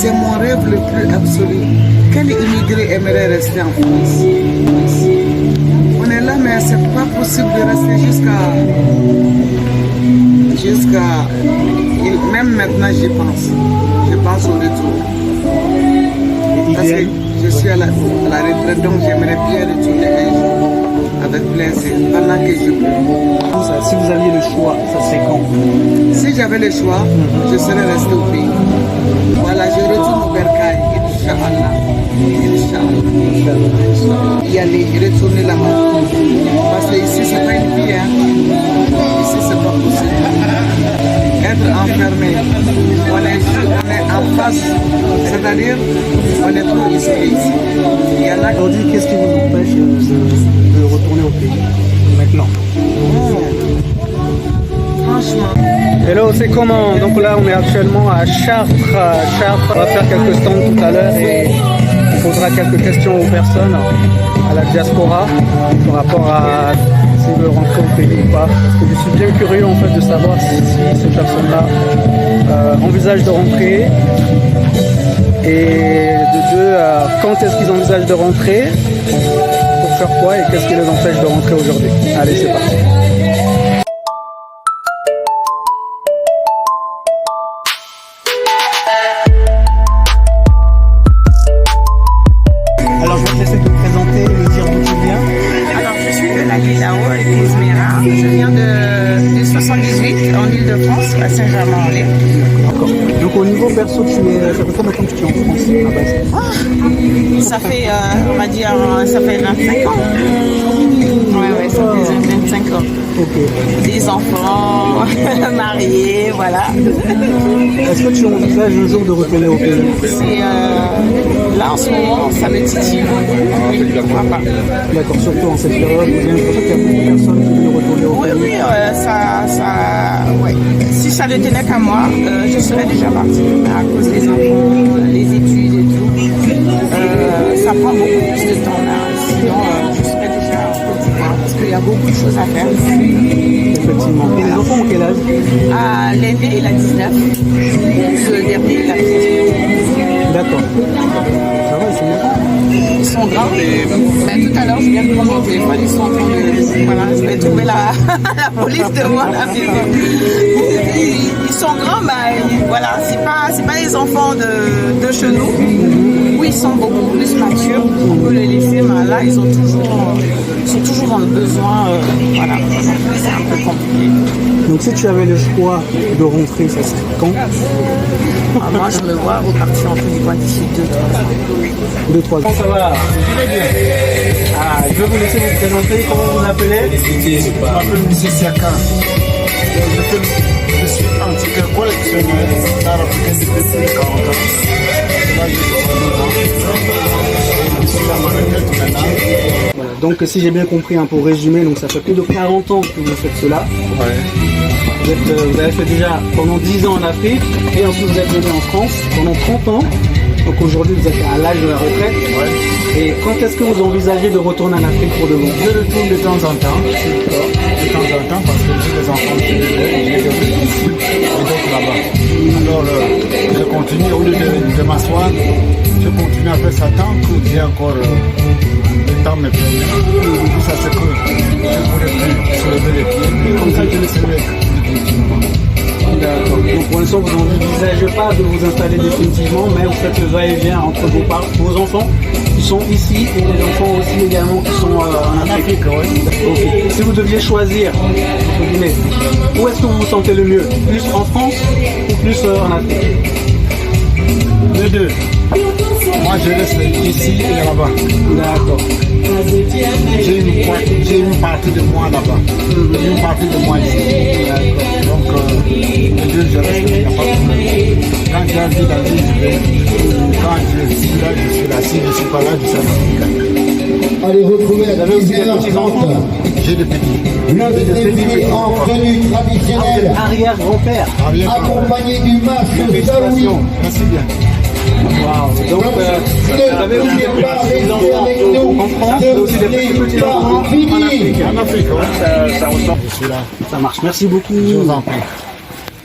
C'est mon rêve le plus absolu. Quel immigré aimerait rester en France? On est là, mais c'est pas possible de rester même maintenant j'y pense. Je pense au retour. Parce que je suis à la retraite, donc j'aimerais bien retourner un jour avec plaisir, pendant que je peux. Si vous aviez le choix, ça serait quand? Si j'avais le choix, je serais resté au pays. Voilà, je retourne au Bercail, Inch'Allah. Inch'Allah. Y aller, retourner là-bas. Parce que ici, c'est pas une vie, hein. Ici, c'est pas possible. Être enfermé, on est en face, c'est-à-dire, on est trop isolé ici. Aujourd'hui, qu'est-ce qui vous empêche de retourner au pays maintenant? Franchement. Hello, c'est comment? Donc là, on est actuellement à Chartres. On va faire quelques stands tout à l'heure et on posera quelques questions aux personnes, à la diaspora, par rapport à s'ils veulent rentrer au pays ou pas. Parce que je suis bien curieux en fait de savoir si ces personnes-là envisagent de rentrer. Et de deux, quand est-ce qu'ils envisagent de rentrer, pour faire quoi et qu'est-ce qui les empêche de rentrer aujourd'hui. Allez, c'est parti. Alors, je vais te laisser te présenter et me dire d'où tu viens. Alors, je suis de la ville d'Ao et Esmera. Je viens du 78 en Ile-de-France, à Saint-Germain-en-Laye. D'accord. Donc, au niveau perso, ça fait combien de temps que tu es en France à la base? Ça fait, on va dire, ça fait 25 ans. Ouais, ça fait 25 ans. Ok. Des enfants, mariés, voilà. Est-ce que tu envisages un jour de retourner au pays? C'est, là, en ce moment, ça me titille. Pourquoi pas? D'accord, surtout en cette période, j'ai l'impression qu'il y a beaucoup de personnes qui veulent retourner au pays. Oui, ouais. Si ça ne tenait qu'à moi, je serais déjà partie. À cause des enfants, les études et tout. Ça prend beaucoup plus de temps là. Sinon, je serais déjà en Côte d'Ivoire parce qu'il y a beaucoup de choses à faire. Effectivement. Et les enfants ont quel âge? L'aîné, il a 19. Le dernier, il a 18. D'accord. Ça va, ils sont bien. Ils sont grands. Ben, tout à l'heure, je viens de prendre mon téléphone. Ils sont en train de. Voilà, je vais trouver la police de moi. Ils sont grands, mais voilà, c'est pas les enfants de chez nous. Oui, ils sont beaucoup plus matures. On peut les laisser, mais là, ils sont toujours en besoin. Voilà, c'est un peu compliqué. Donc, si tu avais le choix de rentrer, ça serait quand? Moi, je me vois repartir en Côte d'Ivoire d'ici 2-3 ans. 2-3 ans. Ça va. Je vais vous laisser vous présenter. Comment vous vous appelez? Je m'appelle M. Siaka. Je suis antiquaire collectionneur d'art africain depuis plus de 40 ans. Là, j'ai 69 ans. Je suis à ma retraite maintenant. Voilà. Donc, si j'ai bien compris, pour résumer, donc ça fait plus de 40 ans que vous faites cela. Ouais. Vous avez fait déjà pendant 10 ans en Afrique et ensuite vous êtes venu en France pendant 30 ans. Donc aujourd'hui vous êtes à l'âge de la retraite. Ouais. Et quand est-ce que vous envisagez de retourner en Afrique pour de bon? Je retourne de temps en temps. De temps en temps parce que j'ai des enfants qui j'ai des enfants ici et d'autres là-bas. Alors je continue au lieu de m'asseoir, je continue à faire ça tant que j'ai encore le temps me permet. Ça c'est que je ne pourrais plus soulever les pieds. Comme ça je laisserai définitivement. D'accord. Donc pour l'instant vous n'envisagez pas de vous installer définitivement, mais vous faites le va-et-vient entre vos enfants qui sont ici et les enfants aussi également qui sont en Afrique. Oui. Okay. Si vous deviez choisir, où est-ce que vous vous sentez le mieux? Plus en France ou plus en Afrique? Les deux. Moi je reste ici et là-bas. D'accord. J'ai une partie de moi là-bas. Une partie de moi ici. Donc les deux je reste, il n'y a pas de problème. Quand j'ai envie d'aller, je vais. Quand je suis là, je suis là. Si je ne suis pas là, je suis là. Allez retrouver la deuxième enfant. J'ai des petits. Le défilé en tenue traditionnelle, Arrière-grand-père. accompagné du masque Saoui. Merci bien. Wow. Donc, vous avez aussi des petits enfants en France, mais aussi des petits enfants en Afrique. En Afrique, oui. Ça ressemble. Je suis là. Ça marche. Merci beaucoup. Je vous en prie.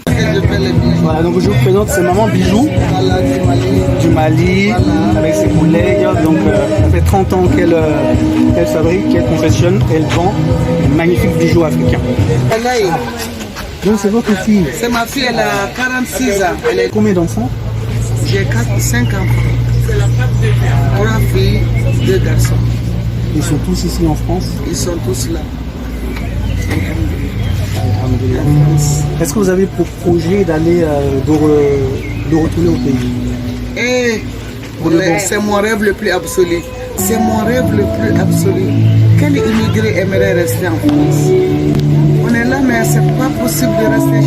Je fais les bijoux. Voilà, donc je vous présente, c'est Maman Bijou Voilà, du Mali, avec ses collègues. Donc ça fait 30 ans qu'elle fabrique, qu'elle confectionne, elle vend de magnifiques bijoux africains. Donc c'est votre fille. C'est ma fille, elle a 46 ans. Elle est... Combien d'enfants? J'ai 5 enfants. 3 filles, 2 garçons. Ils sont tous ici en France. Ils sont tous là. Est-ce que vous avez pour projet d'aller de retourner au pays? Et c'est mon rêve le plus absolu. C'est mon rêve le plus absolu. Quel immigré aimerait rester en France? On est là, mais c'est pas possible de rester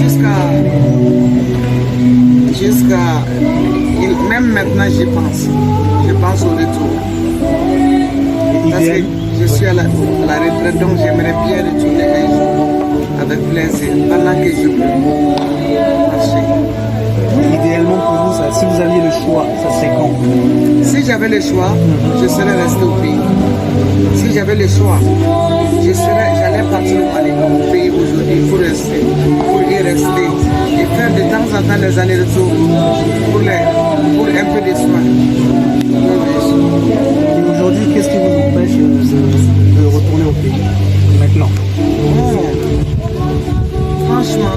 jusqu'à... Même maintenant, j'y pense. Je pense au retour. Parce que je suis à la retraite, donc j'aimerais bien retourner un jour avec plaisir, pendant que je peux marcher. Idéalement pour vous, ça, si vous aviez le choix, ça serait quand? Si j'avais le choix, je serais resté au pays. Si j'avais le choix, j'allais partir au Mali, au pays aujourd'hui, pour y rester et faire de temps en temps les allers-retours pour un peu de soins. Et aujourd'hui, qu'est-ce qui vous empêche de retourner au pays maintenant? Franchement,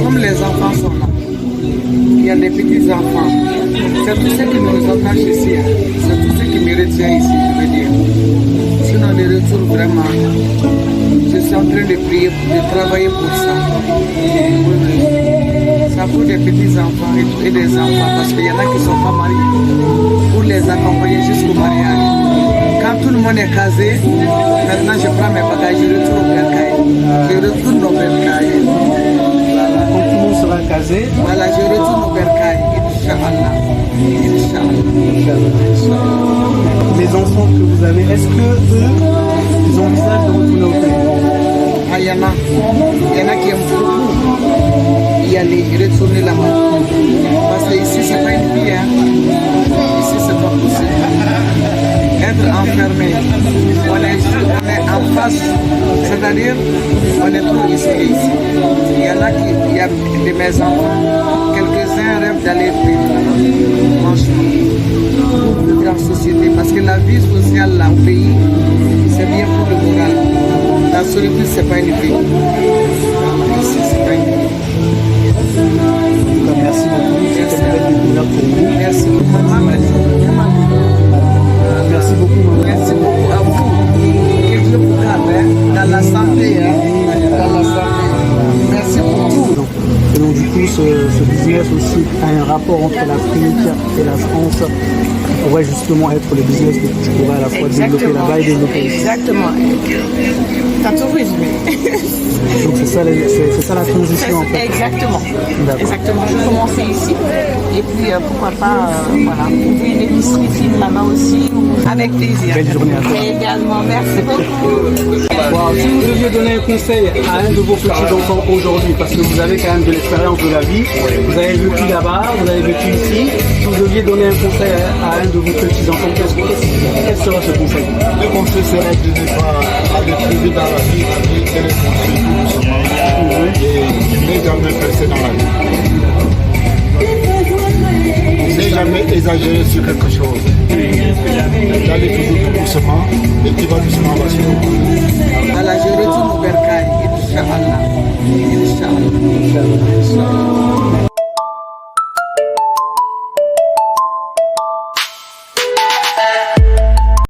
comme les enfants sont là, il y a des petits-enfants. C'est tout ce qui nous attache ici. C'est tout ce qui me retient ici, je veux dire. Sinon, le retour, vraiment, je suis en train de prier, de travailler pour ça. Ça pour des petits-enfants et des enfants, parce qu'il y en a qui ne sont pas mariés, pour les accompagner jusqu'au mariage. Quand tout le monde est casé, maintenant je prends mes bagages, je retourne au Bercail. Je retourne au Bercail. Voilà. Quand tout le monde sera casé, Voilà, je retourne au Bercail. Inch'Allah. les enfants que vous avez, est-ce que eux, ils envisagent de retourner au pays? Ah, il y en a qui aiment beaucoup y aller, retourner là-bas. Parce que ici, c'est pas une vie, hein. Ici, c'est pas possible. Être enfermé, on est en face, c'est-à-dire, on est trop isolé ici. Il y a de mes enfants, quelques-uns rêvent d'aller vivre, franchement, vivre en société. Parce que la vie sociale là, au pays, c'est bien pour le moral. La solitude, c'est pas une vie. Ici, c'est pas une vie. Merci beaucoup, c'était une belle découverte pour vous. Merci beaucoup. Merci beaucoup, maman. Merci beaucoup à vous. Que Dieu vous garde, hein, dans la santé. Hein, dans la santé. Merci pour tout. Et donc du coup, ce business aussi a un rapport entre l'Afrique et la France. Qui pourrait justement être le business que tu pourrais à la fois développer là-bas et développer ici. Exactement. T'as tout résumé. Donc c'est ça la transition en fait. Exactement. D'accord. Exactement. Je commençais ici. Et puis pourquoi pas voilà, ouvrir une épicerie fine là-bas aussi. Avec plaisir. Belle journée à toi. Également. Merci beaucoup. Wow, si vous deviez donner un conseil à un de vos petits-enfants aujourd'hui, parce que vous avez quand même de l'expérience de la vie, vous avez vécu là-bas, vous avez vécu ici, si vous deviez donner un conseil à un de vos petits-enfants, quel sera ce conseil? Le conseil serait de ne pas aller plus vite dans la vie, de les construire tout doucement et ne jamais presser dans la vie. Ne jamais exagérer sur quelque chose. D'aller toujours tout doucement et qui va doucement va sur nous. Voilà, je retourne au Bercail. Inch'Allah. Inch'Allah.